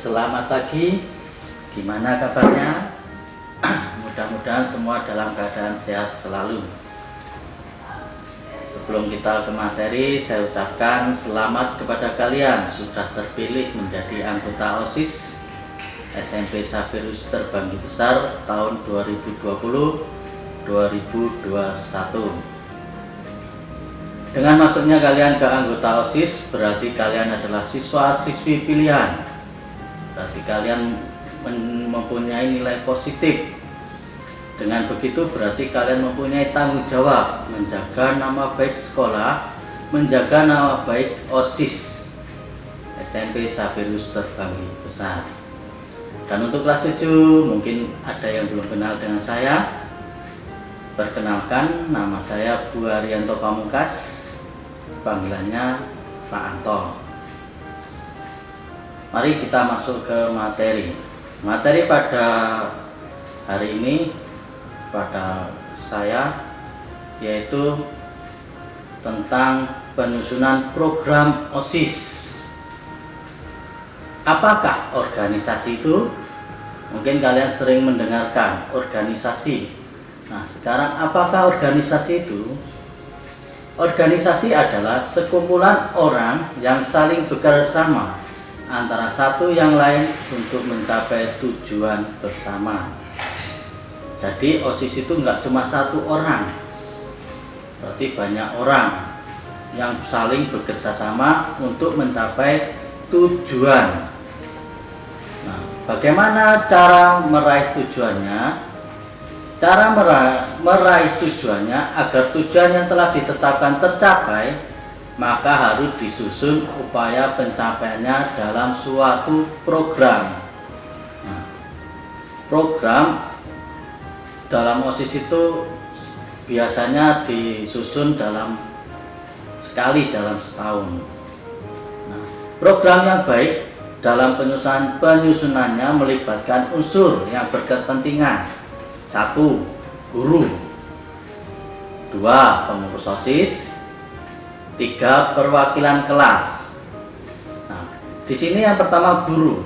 Selamat pagi, gimana kabarnya? Mudah-mudahan semua dalam keadaan sehat selalu. Sebelum kita ke materi, saya ucapkan selamat kepada kalian sudah terpilih menjadi anggota OSIS SMP Xaverius Terbanggi Besar tahun 2020-2021. Dengan masuknya kalian ke anggota OSIS, berarti kalian adalah siswa-siswi pilihan. Berarti kalian mempunyai nilai positif. Dengan begitu berarti kalian mempunyai tanggung jawab menjaga nama baik sekolah, menjaga nama baik OSIS SMP Xaverius Terbanggi Besar. Dan untuk kelas 7 mungkin ada yang belum kenal dengan saya. Perkenalkan, nama saya Bu Haryanto Pamungkas, panggilannya Pak Anto. Mari kita masuk ke materi. Materi pada hari ini pada saya yaitu tentang penyusunan program OSIS. Apakah organisasi itu? Mungkin kalian sering mendengarkan organisasi. Nah, sekarang apakah organisasi itu? Organisasi adalah sekumpulan orang yang saling bekerjasama antara satu yang lain untuk mencapai tujuan bersama. Jadi OSIS itu nggak cuma satu orang, berarti banyak orang yang saling bekerjasama untuk mencapai tujuan. Nah, bagaimana cara meraih tujuannya? Cara meraih tujuannya agar tujuan yang telah ditetapkan tercapai, maka harus disusun upaya pencapaiannya dalam suatu program. Nah, program dalam OSIS itu biasanya disusun sekali dalam setahun. Nah, program yang baik dalam penyusunannya melibatkan unsur yang berkepentingan. 1. Guru. 2. Pengurus OSIS. 3. Perwakilan kelas. Nah, di sini yang pertama guru.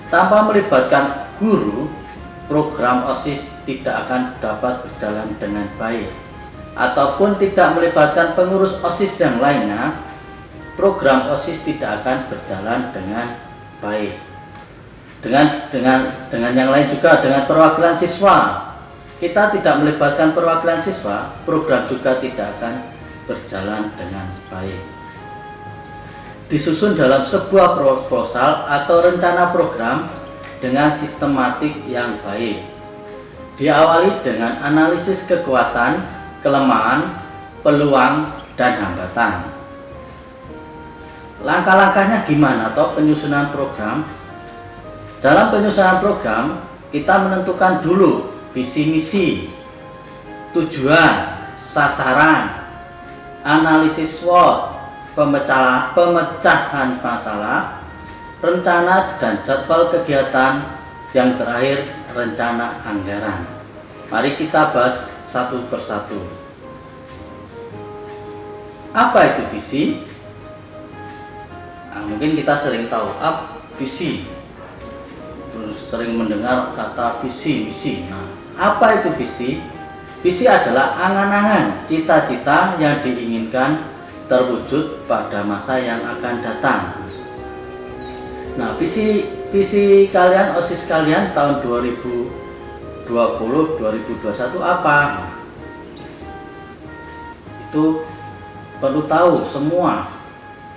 Tanpa melibatkan guru, program OSIS tidak akan dapat berjalan dengan baik. Ataupun tidak melibatkan pengurus OSIS yang lainnya, program OSIS tidak akan berjalan dengan baik. Dengan yang lain juga, dengan perwakilan siswa. Kita tidak melibatkan perwakilan siswa, program juga tidak akan berjalan dengan baik. Disusun dalam sebuah proposal atau rencana program dengan sistematik yang baik. Diawali dengan analisis kekuatan, kelemahan, peluang, dan hambatan. Langkah-langkahnya gimana toh penyusunan program? Dalam penyusunan program, kita menentukan dulu visi misi, tujuan, sasaran, analisis SWOT, pemecahan masalah, rencana dan jadwal kegiatan, yang terakhir rencana anggaran. Mari kita bahas satu persatu. Apa itu visi? Nah, mungkin kita sering tahu visi, sering mendengar kata visi, misi. Nah, apa itu visi? Visi adalah angan-angan, cita-cita yang diinginkan terwujud pada masa yang akan datang. Nah, visi kalian, OSIS kalian tahun 2020-2021 apa? Nah, itu perlu tahu semua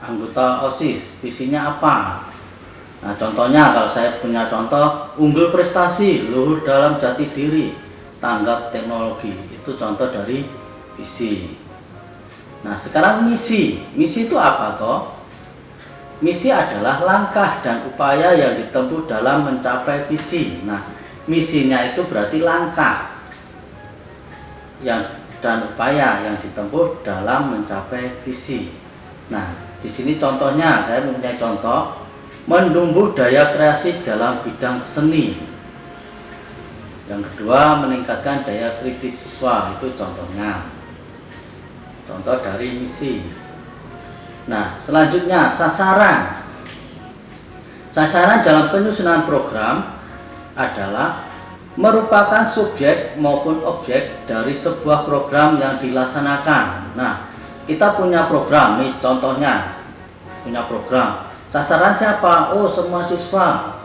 anggota OSIS, visinya apa? Nah, contohnya kalau saya punya contoh, unggul prestasi, luhur dalam jati diri, tanggap teknologi. Itu contoh dari visi. Nah, sekarang misi. Misi itu apa toh? Misi adalah langkah dan upaya yang ditempuh dalam mencapai visi. Nah, misinya itu berarti langkah dan upaya yang ditempuh dalam mencapai visi. Nah, di sini contohnya, saya mempunyai contoh menumbuh daya kreasi dalam bidang seni. Yang kedua, meningkatkan daya kritis siswa. Itu contohnya. Contoh dari misi. Nah, selanjutnya sasaran. Sasaran dalam penyusunan program adalah merupakan subjek maupun objek dari sebuah program yang dilaksanakan. Nah, kita punya program nih, contohnya punya program. Sasaran siapa? Oh, semua siswa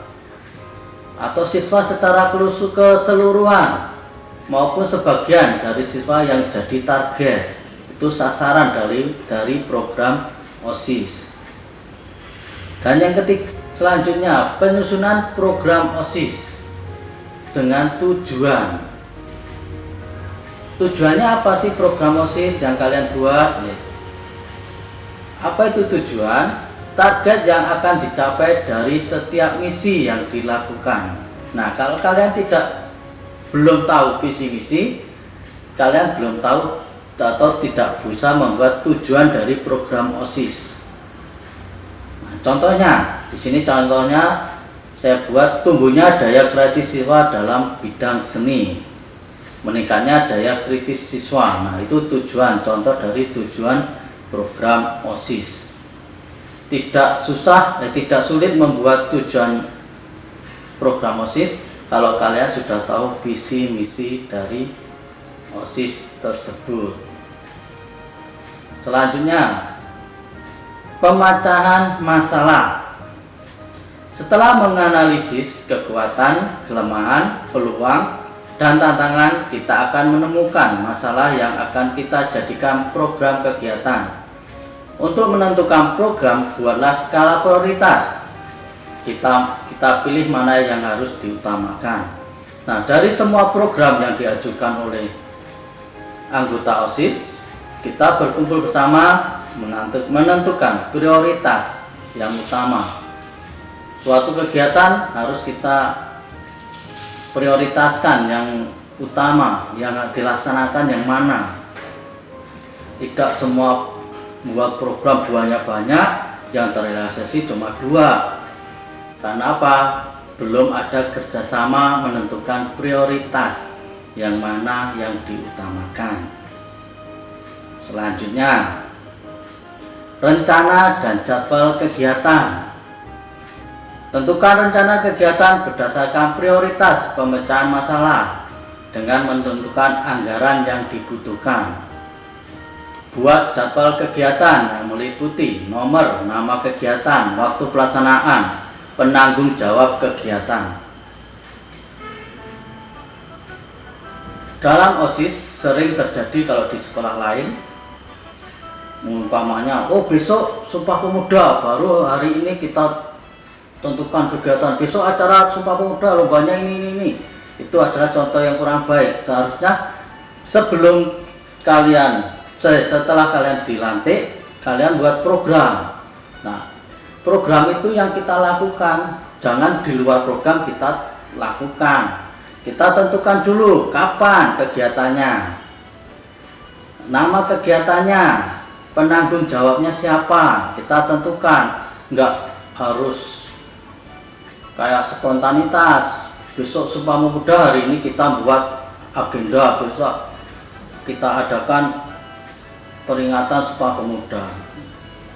atau siswa secara keseluruhan maupun sebagian dari siswa yang jadi target. Itu sasaran dari program OSIS. Dan yang selanjutnya, penyusunan program OSIS dengan tujuan. Tujuannya apa sih program OSIS yang kalian buat? Apa itu tujuan? Target yang akan dicapai dari setiap misi yang dilakukan. Nah, kalau kalian belum tahu visi misi, kalian belum tahu atau tidak bisa membuat tujuan dari program OSIS. Nah, contohnya di sini contohnya saya buat tumbuhnya daya kreasi siswa dalam bidang seni, meningkatnya daya kritis siswa. Nah, itu tujuan, contoh dari tujuan program OSIS. Tidak sulit membuat tujuan program OSIS kalau kalian sudah tahu visi misi dari OSIS tersebut. Selanjutnya, pemecahan masalah. Setelah menganalisis kekuatan, kelemahan, peluang, dan tantangan, kita akan menemukan masalah yang akan kita jadikan program kegiatan. Untuk menentukan program, buatlah skala prioritas. Kita pilih mana yang harus diutamakan. Nah, dari semua program yang diajukan oleh anggota OSIS, kita berkumpul bersama menentukan prioritas yang utama. Suatu kegiatan harus kita prioritaskan yang utama, yang dilaksanakan yang mana. Tidak semua buat program banyak-banyak, yang terrealisasi cuma 2. Karena apa? Belum ada kerjasama menentukan prioritas yang mana yang diutamakan. Selanjutnya, rencana dan jadwal kegiatan. Tentukan rencana kegiatan berdasarkan prioritas pemecahan masalah dengan menentukan anggaran yang dibutuhkan. Buat jadwal kegiatan yang meliputi nomor, nama kegiatan, waktu pelaksanaan, penanggung jawab kegiatan. Dalam OSIS sering terjadi kalau di sekolah lain, umpamanya, oh besok Sumpah Pemuda, baru hari ini kita tentukan kegiatan, besok acara Sumpah Pemuda, lombanya ini. Itu adalah contoh yang kurang baik. Seharusnya setelah kalian dilantik, kalian buat program. Nah, program itu yang kita lakukan, jangan di luar program kita lakukan. Kita tentukan dulu kapan kegiatannya, nama kegiatannya, penanggung jawabnya siapa, kita tentukan. Enggak harus kayak spontanitas, besok Sumpah Pemuda, hari ini kita buat agenda, besok kita adakan peringatan Sumpah Pemuda.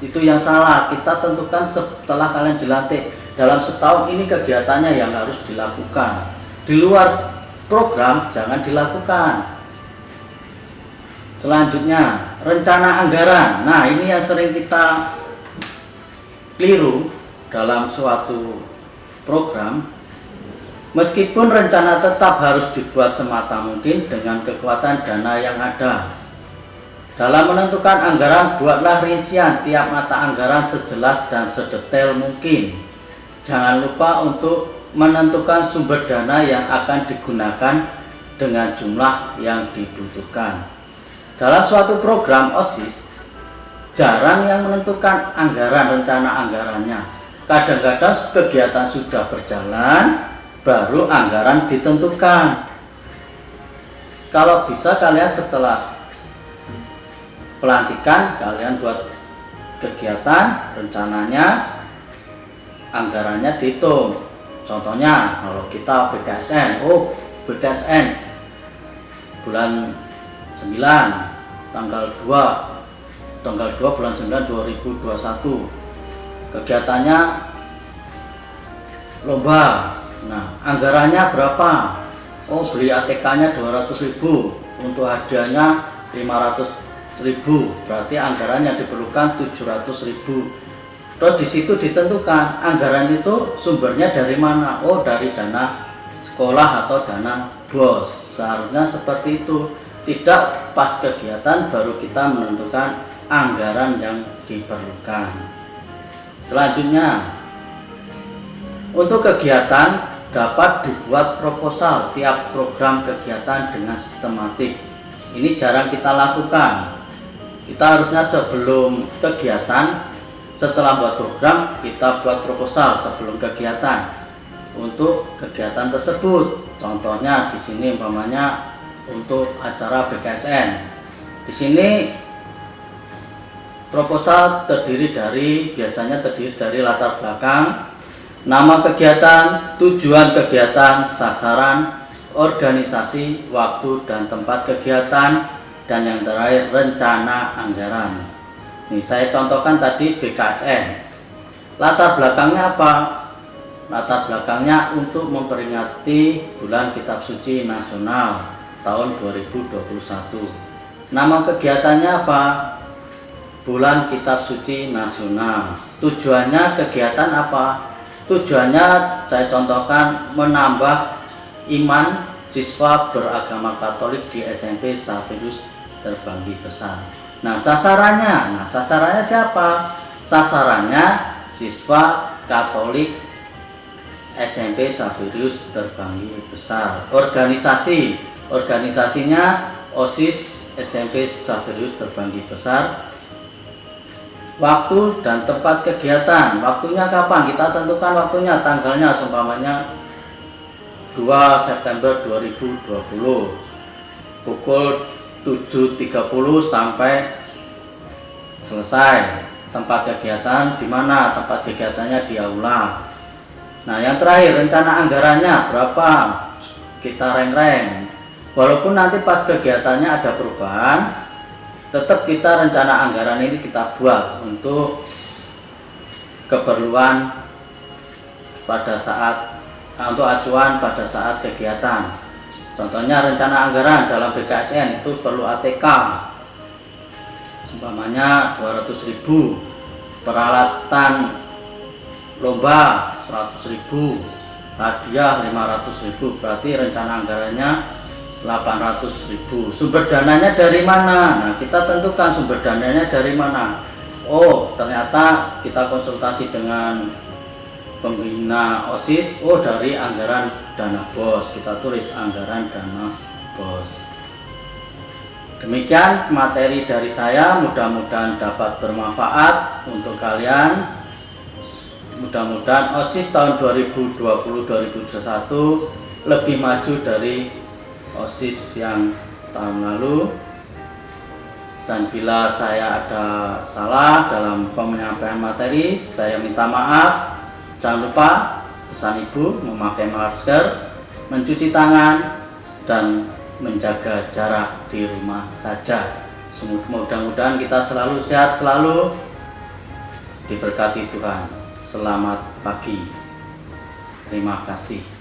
Itu yang salah. Kita tentukan setelah kalian dilantik, dalam setahun ini kegiatannya yang harus dilakukan. Di luar program jangan dilakukan. Selanjutnya, rencana anggaran. Nah, ini yang sering kita keliru dalam suatu program. Meskipun rencana tetap harus dibuat semata mungkin dengan kekuatan dana yang ada. Dalam menentukan anggaran, buatlah rincian tiap mata anggaran sejelas dan sedetail mungkin. Jangan lupa untuk menentukan sumber dana yang akan digunakan dengan jumlah yang dibutuhkan. Dalam suatu program OSIS, jarang yang menentukan anggaran, rencana anggarannya. Kadang-kadang kegiatan sudah berjalan, baru anggaran ditentukan. Kalau bisa kalian setelah pelantikan, kalian buat kegiatan, rencananya, anggarannya dihitung. Contohnya kalau kita BKSN, BKSN bulan 9 tanggal 2 bulan 9 2021, kegiatannya lomba. Nah, anggarannya berapa? Oh, beli ATK-nya 200.000, untuk hadiahnya 500.000, berarti anggaran yang diperlukan 700.000. Terus di situ ditentukan anggaran itu sumbernya dari mana. Oh, dari dana sekolah atau dana BOS. Seharusnya seperti itu. Tidak pas kegiatan baru kita menentukan anggaran yang diperlukan. Selanjutnya, untuk kegiatan dapat dibuat proposal tiap program kegiatan dengan sistematik. Ini jarang kita lakukan. Kita harusnya sebelum kegiatan, setelah buat program, kita buat proposal sebelum kegiatan untuk kegiatan tersebut. Contohnya di sini umpamanya untuk acara BKSN. Di sini proposal biasanya terdiri dari latar belakang, nama kegiatan, tujuan kegiatan, sasaran, organisasi, waktu dan tempat kegiatan, dan yang terakhir rencana anggaran. Nih, saya contohkan tadi BKSN. Latar belakangnya apa? Latar belakangnya untuk memperingati bulan Kitab Suci Nasional tahun 2021. Nama kegiatannya apa? Bulan Kitab Suci Nasional. Tujuannya kegiatan apa? Tujuannya saya contohkan menambah iman siswa beragama Katolik di SMP Xaverius Terbanggi Besar. Nah, sasarannya siapa? Sasarannya siswa Katolik SMP Xaverius Terbanggi Besar. Organisasinya OSIS SMP Xaverius Terbanggi Besar. Waktu dan tempat kegiatan. Waktunya kapan? Kita tentukan waktunya, tanggalnya seumpamanya 2 September 2020 pukul 7.30 sampai selesai. Tempat kegiatan di mana? Tempat kegiatannya di aula. Nah, yang terakhir rencana anggarannya berapa? Kita reng-reng. Walaupun nanti pas kegiatannya ada perubahan, tetap kita rencana anggaran ini kita buat untuk keperluan untuk acuan pada saat kegiatan. Contohnya rencana anggaran dalam BKSN itu perlu ATK umpamanya 200.000, peralatan lomba 100.000, hadiah 500.000, berarti rencana anggarannya 800.000. Sumber dananya dari mana? Nah, kita tentukan sumber dananya dari mana. Oh, ternyata kita konsultasi dengan pembina OSIS. Oh, dari anggaran dana BOS. Kita tulis anggaran dana BOS. Demikian materi dari saya, mudah-mudahan dapat bermanfaat untuk kalian. Mudah-mudahan OSIS tahun 2020-2021 lebih maju dari OSIS yang tahun lalu. Dan bila saya ada salah dalam penyampaian materi, saya minta maaf. Jangan lupa pesan ibu memakai masker, mencuci tangan, dan menjaga jarak di rumah saja. Mudah-mudahan kita selalu sehat, selalu diberkati Tuhan. Selamat pagi. Terima kasih.